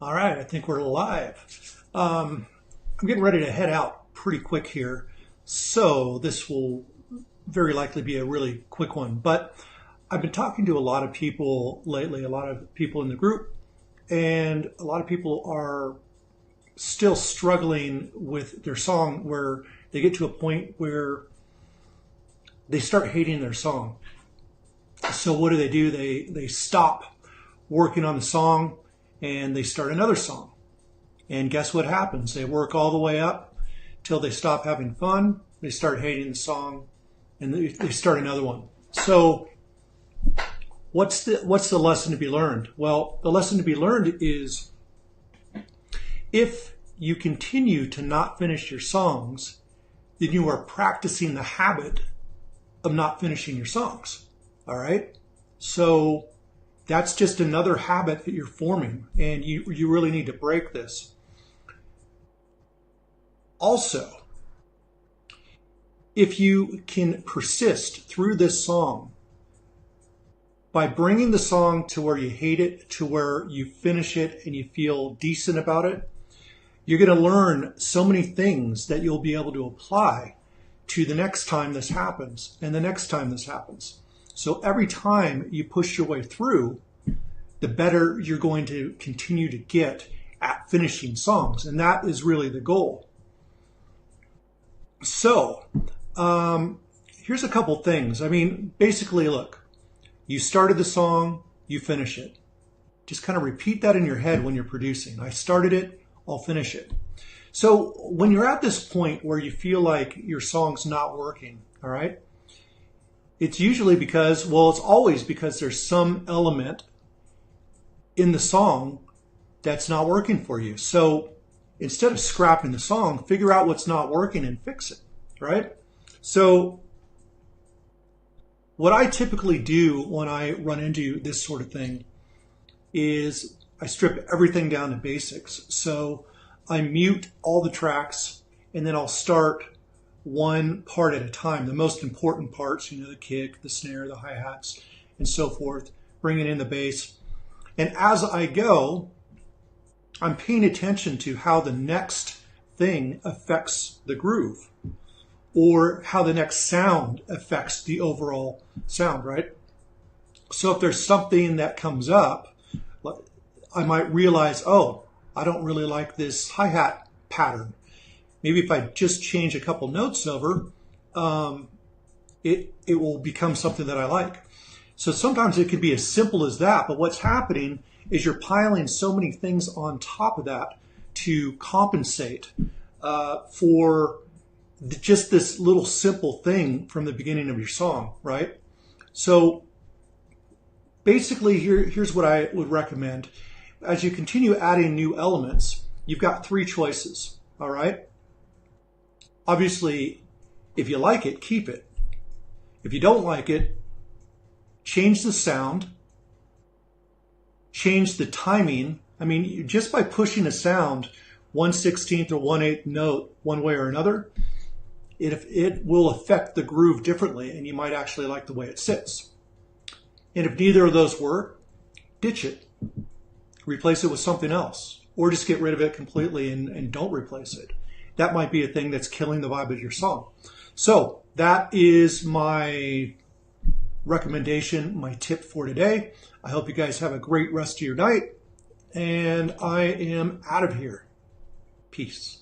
All right, I think we're live. I'm getting ready to head out pretty quick here, so this will very likely be a really quick one. But I've been talking to a lot of people lately, a lot of people in the group, and a lot of people are still struggling with their song where they get to a point where they start hating their song. So what do? They stop working on the song and they start another song. And guess what happens? They work all the way up till they stop having fun. They start hating the song, and they start another one. So what's the lesson to be learned? Well, the lesson to be learned is if you continue to not finish your songs, then you are practicing the habit of not finishing your songs. All right? So that's just another habit that you're forming, and you really need to break this. Also, if you can persist through this song by bringing the song to where you hate it, to where you finish it and you feel decent about it, you're going to learn so many things that you'll be able to apply to the next time this happens and the next time this happens. So every time you push your way through, the better you're going to continue to get at finishing songs. And that is really the goal. So here's a couple things. I mean, basically, look, you started the song, you finish it. Just kind of repeat that in your head when you're producing. I started it, I'll finish it. So when you're at this point where you feel like your song's not working, all right, it's usually because, well, it's always because there's some element in the song that's not working for you. So instead of scrapping the song, figure out what's not working and fix it, right? So what I typically do when I run into this sort of thing is I strip everything down to basics. So I mute all the tracks, and then I'll start one part at a time. The most important parts, the kick, the snare, the hi-hats, and so forth, bringing in the bass. And as I go, I'm paying attention to how the next thing affects the groove, or how the next sound affects the overall sound, right? So if there's something that comes up, I might realize, oh, I don't really like this hi-hat pattern. Maybe if I just change a couple notes over, it will become something that I like. So sometimes it can be as simple as that, but what's happening is you're piling so many things on top of that to compensate for just this little simple thing from the beginning of your song, right? So basically here's what I would recommend. As you continue adding new elements, you've got three choices, all right? Obviously, if you like it, keep it. If you don't like it, change the sound, change the timing. I mean, just by pushing a sound 1/16 or 1/8 note one way or another, it will affect the groove differently, and you might actually like the way it sits. And if neither of those work, ditch it. Replace it with something else, or just get rid of it completely and don't replace it. That might be a thing that's killing the vibe of your song. So that is my recommendation, my tip for today. I hope you guys have a great rest of your night, and I am out of here. Peace.